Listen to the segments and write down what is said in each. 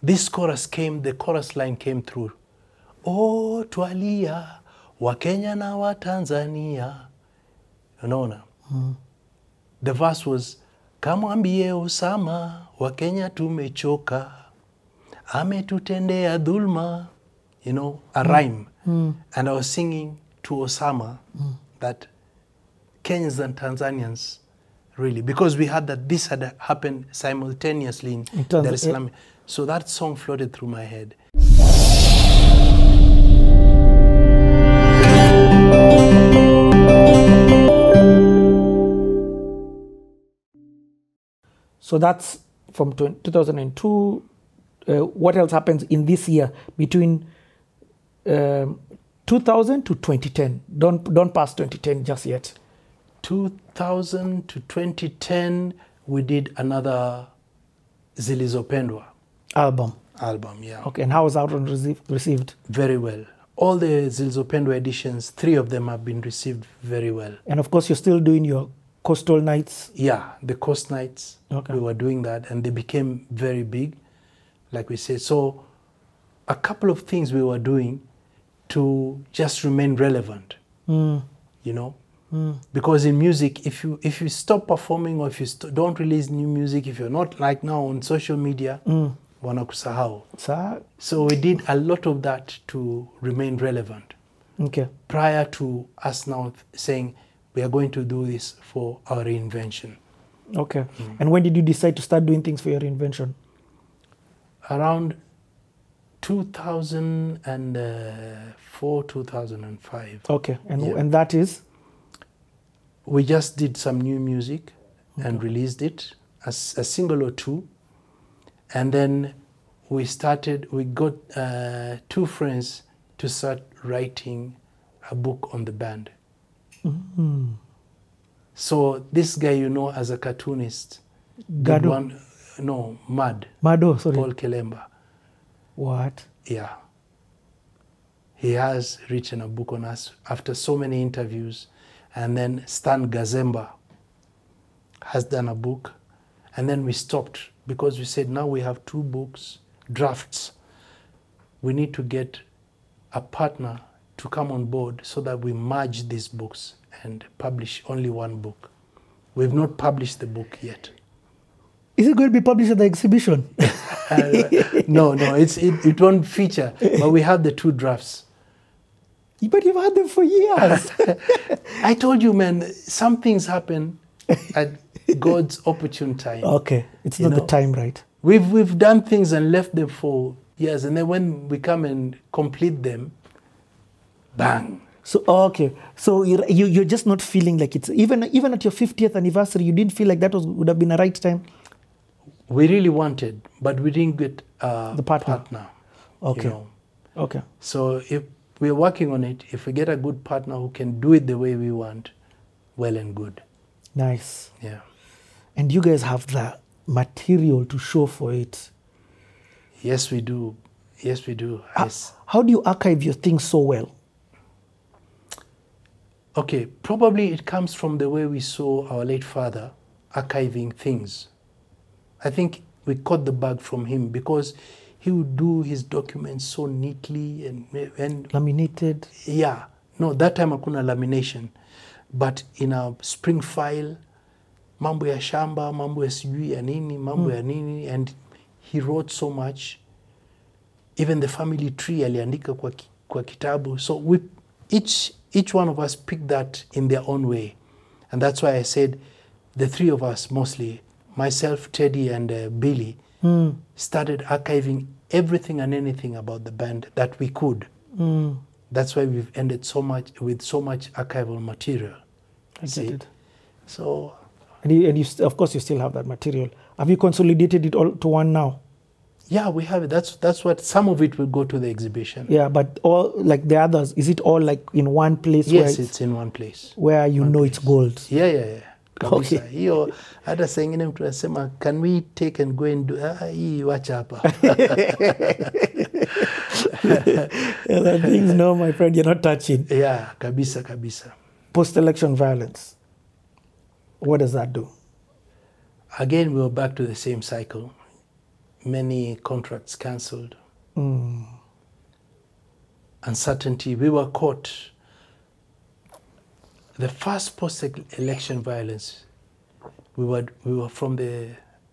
this chorus came, the chorus line came through. Oh, twalia, wa Kenya na wa Tanzania. Unaona? The verse was, kamwambie Osama, wa Kenya tumechoka, ametutendea dhulma. You know, a rhyme. And I was singing to Osama that Kenyans and Tanzanians, really, because we had that this had happened simultaneously in Dar es Salaam. So that song floated through my head. So that's from 2002. What else happens in this year between 2000 to 2010? Don't pass 2010 just yet. 2000 to 2010, we did another Zilizopendwa Album, yeah. Okay, and how was that one received? Very well. All the Zilizopendwa editions, 3 of them have been received very well. And of course, you're still doing your coastal nights? Yeah, the coast nights. Okay. We were doing that, and they became very big, like we said. So a couple of things we were doing to just remain relevant, you know? Because in music, if you stop performing, or if you don't release new music, if you're not like now on social media, wanakusahau. So we did a lot of that to remain relevant. Okay. Prior to us now saying, we are going to do this for our reinvention. Okay. And when did you decide to start doing things for your reinvention? Around 2004, 2005. Okay. And that is? We just did some new music and released it as a single or 2. And then we got 2 friends to start writing a book on the band. So this guy, you know, as a cartoonist, Gado? Mado, sorry. Paul Kelemba. What? Yeah. He has written a book on us after so many interviews. And then Stan Gazemba has done a book. And then we stopped because we said, now we have 2 books, drafts. We need to get a partner to come on board so that we merge these books and publish only 1 book. We've not published the book yet. Is it going to be published at the exhibition? No, it won't feature, but we have the 2 drafts. But you've had them for years. I told you, man, some things happen at God's opportune time. Okay, it's not the time, right? We've done things and left them for years, and then when we come and complete them, bang. So okay, so you're just not feeling like it's even at your 50th anniversary, you didn't feel like that would have been a right time. We really wanted, but we didn't get the partner. Okay. You know? Okay. So if we're working on it, if we get a good partner who can do it the way we want, well and good. Nice. Yeah. And you guys have the material to show for it. Yes, we do. Yes, we do. How do you archive your things so well? Okay, probably it comes from the way we saw our late father archiving things. I think we caught the bug from him because he would do his documents so neatly and laminated. Yeah. No, that time hakuna lamination. But in a spring file, mambo ya shamba, mambo ya sijui ya nini, mambo ya nini, and he wrote so much. Even the family tree aliandika kwa kitabu. So each one of us picked that in their own way. And that's why I said the 3 of us mostly, myself, Teddy, and Billy, started archiving everything and anything about the band that we could. That's why we've ended with so much archival material. I get it. So, and you, of course, you still have that material. Have you consolidated it all to one now? Yeah, we have it. That's what some of it will go to the exhibition. Yeah, but all like the others, is it all like in one place? Yes, it's in one place. Where you know it's gold. Yeah. Okay. Hiyo hata saa ingine mtu anasema, can we take and go and do hii wacha hapa. The things, no, my friend, you're not touching. Yeah, kabisa. Post-election violence. What does that do? Again, we were back to the same cycle. many contracts cancelled. Uncertainty. We were caught. The first post-election violence, we were from the,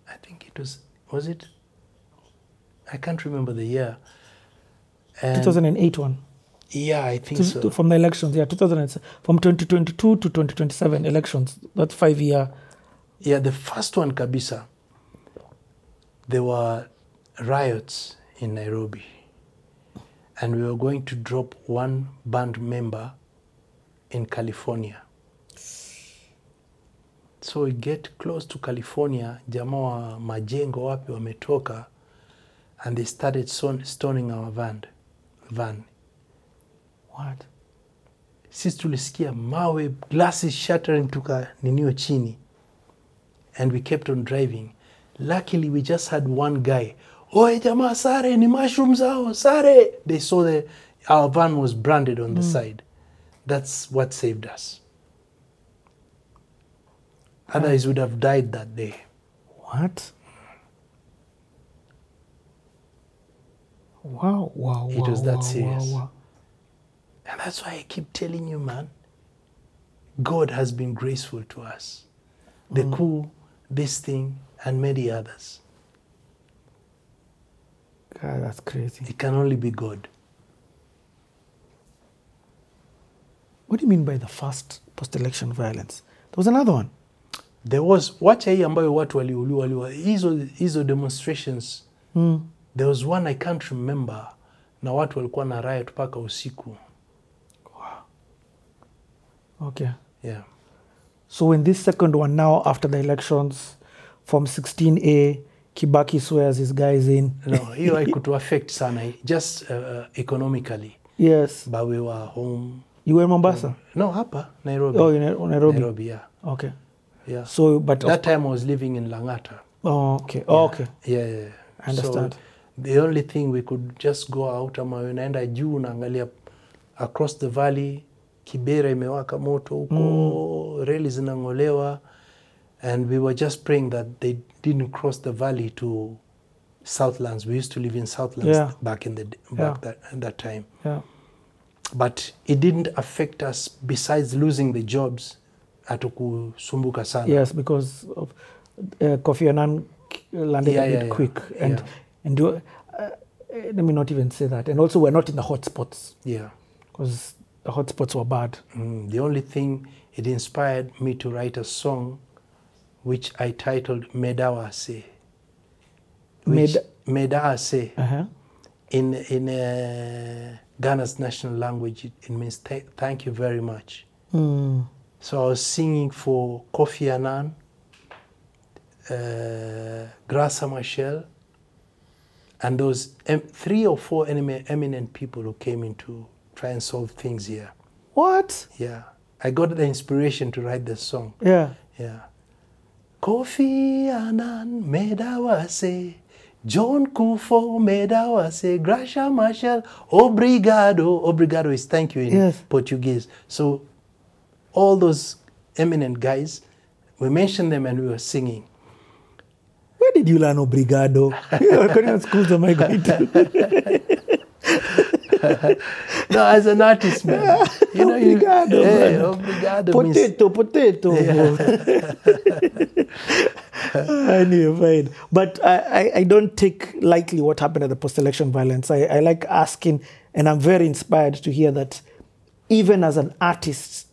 I think it was it? I can't remember the year. And 2008 one. Yeah, I think so. From the elections, yeah, from 2022 to 2027 elections. That's 5 year. Yeah, the first one, kabisa, there were riots in Nairobi. And we were going to drop one band member in California. So we get close to California, jamaa wa majengo wapi wametoka, and they started stoning our van. What? Sisi tulisikia mawe, glasses shattering tuka ninio chini. And we kept on driving. Luckily, we just had one guy. Oye jamaa, sare, ni mushrooms hao, sare. They saw our van was branded on the side. That's what saved us. Otherwise, we would have died that day. What? Wow. It was that serious. Wow. And that's why I keep telling you, man, God has been graceful to us. The coup, this thing, and many others. God, that's crazy. It can only be God. What do you mean by the first post-election violence? There was another one. There was, wacha hii ambayo watu waliuliwa, hizo demonstrations. There was one I can't remember, na watu walikuwa na riot paka usiku. Wow. Okay. Yeah. So when this second one now, after the elections, from 16A, Kibaki swears his guys in. No, hiyo haikutu affect sana, just economically. Yes. But we were home. You were in Mombasa? No, hapa, Nairobi. Oh, in Nairobi? Nairobi, yeah. Okay. Yeah. So, but that time I was living in Langata. Oh, okay. Yeah. Oh, okay. Yeah. I understand. So the only thing we could just go out, ama unaenda juu unaangalia across the valley, Kibera imewaka moto huko, reli zinangolewa, and we were just praying that they didn't cross the valley to Southlands. We used to live in Southlands back in that time. Yeah. But it didn't affect us besides losing the jobs. Hatukusumbuka sana. Yes, because of Kofi Annan landed a bit quick. And let me not even say that. And also we're not in the hotspots. Yeah. Because the hotspots were bad. The only thing, it inspired me to write a song which I titled Medawase. Medawase. In Ghana's national language, it means thank you very much. So I was singing for Kofi Annan, Grasa Machel, and those 3 or 4 eminent people who came in to try and solve things here. What? Yeah. I got the inspiration to write this song. Yeah. Kofi Annan Medawase, John Kufo Medawase, Grasa Machel, Obrigado. Obrigado is thank you in Portuguese. So all those eminent guys, we mentioned them and we were singing. Where did you learn Obrigado? What kind of schools am I going to? No, as an artist, man. You know, Obrigado. Obrigado potato. I knew, fine. But I don't take lightly what happened at the post-election violence. I like asking, and I'm very inspired to hear that even as an artist,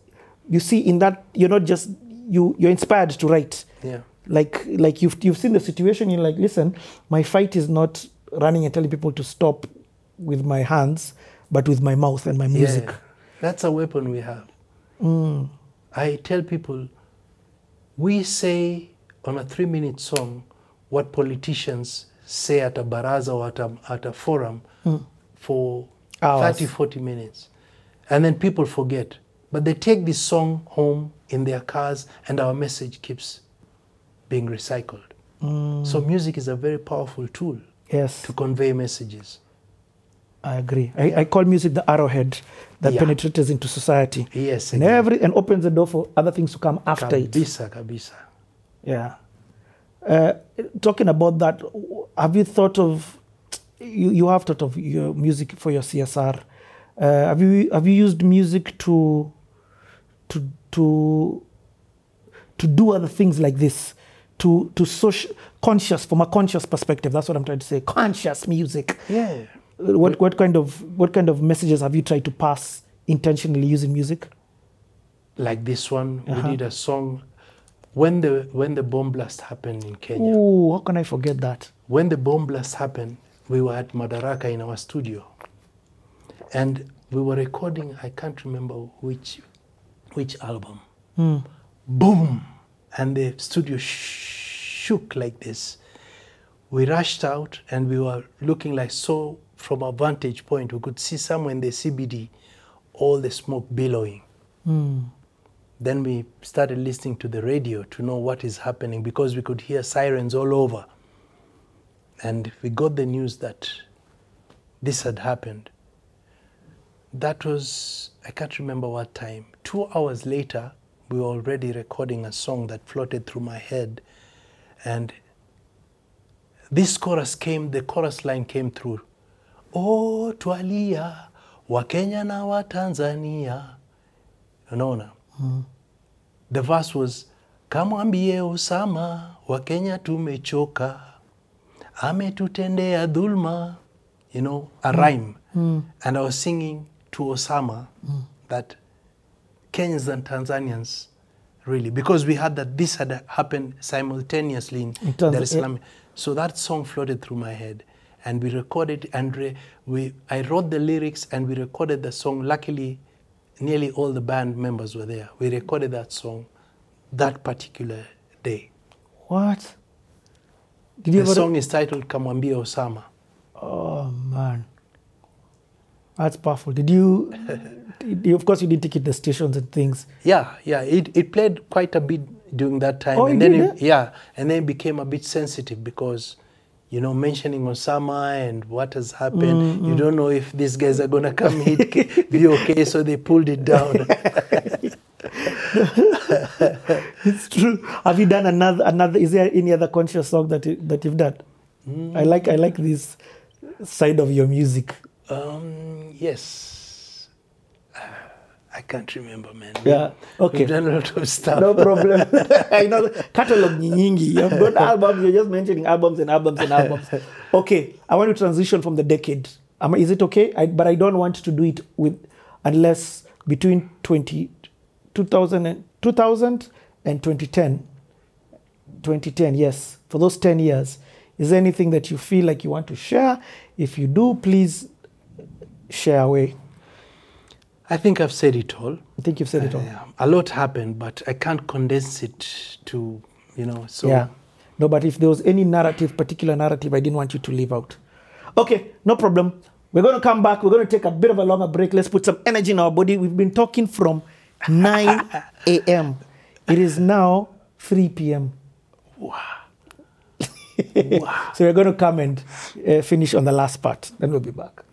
you see in that, you're not just, you're inspired to write. Yeah. Like you've seen the situation, you're like, listen, my fight is not running and telling people to stop with my hands, but with my mouth and my music. Yeah. That's a weapon we have. I tell people, we say on a 3-minute song what politicians say at a baraza or at a forum for hours. 30, 40 minutes. And then people forget. But they take this song home in their cars and our message keeps being recycled. So music is a very powerful tool to convey messages. I agree. I call music the arrowhead that penetrates into society. Yes, and opens the door for other things to come after it. Kabisa. Yeah. Talking about that, have you thought of, you have thought of your music for your CSR? Have you used music to do other things like this, to conscious, from a conscious perspective? That's what I'm trying to say. Conscious music. Yeah. What kind of messages have you tried to pass intentionally using music? Like this one, we did a song when the bomb blast happened in Kenya. Oh, how can I forget that? When the bomb blast happened, we were at Madaraka in our studio, and we were recording. I can't remember which album. Boom, and the studio shook like this. We rushed out, and we were looking like, so from our vantage point, we could see somewhere in the CBD all the smoke billowing. Then we started listening to the radio to know what is happening, because we could hear sirens all over. And we got the news that this had happened. That was, I can't remember what time. 2 hours later, we were already recording a song that floated through my head. And this chorus came, the chorus line came through. Oh, twalia, wa Kenya na wa Tanzania. Unaona? The verse was, kamwambie Osama, wa Kenya tumechoka, ametutendea dhulma. You know, a rhyme. And I was singing to Osama that Kenyans and Tanzanians, really, because we had that this had happened simultaneously in Dar es Salaam. So that song floated through my head, and we recorded, and I wrote the lyrics, and we recorded the song. Luckily, nearly all the band members were there. We recorded that song that particular day. What? The song is titled Kamwambie Osama. Oh, man. That's powerful. Did you, of course, you did take it to the stations and things. Yeah. It played quite a bit during that time. Oh, and then and then it became a bit sensitive because, you know, mentioning Osama and what has happened, you don't know if these guys are going to come be okay, so they pulled it down. It's true. Have you done another? Is there any other conscious song that you've done? I like this side of your music. Yes. I can't remember, man. Yeah. Okay. We've done a lot of stuff. No problem. I know catalog nyingi. You've got albums. You're just mentioning albums and albums and albums. Okay. I want to transition from the decade. Is it okay? But I don't want to do it unless between 2000 and 2010. 2010, yes. For those 10 years, is there anything that you feel like you want to share? If you do, please share away. I think I've said it all. I think you've said it all. A lot happened, but I can't condense it to, so. Yeah. No, but if there was any particular narrative, I didn't want you to leave out. Okay, no problem. We're going to come back. We're going to take a bit of a longer break. Let's put some energy in our body. We've been talking from 9 a.m. It is now 3 p.m. Wow. So we're going to come and finish on the last part. Then we'll be back.